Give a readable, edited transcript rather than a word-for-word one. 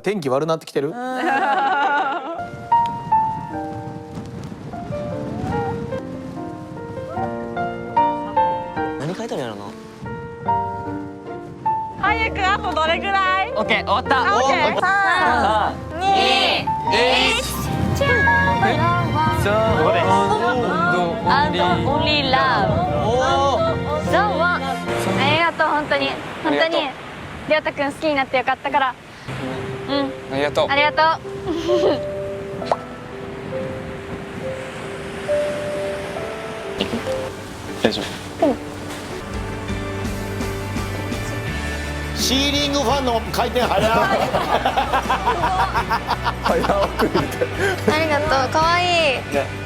天気悪なってきてる。何書いてあるんやろな。早くあとどれぐらい？オッケー、終わった。オッケー。3、2、1。じゃあ。どこです。And only love。そう。ありがとう本当に本当に。りょうたくん好きになってよかったから。うん。ありがとう。ありがとう。大丈夫。シーリングファンの回転早い。早送りで。ありがとう。可愛いい。ね。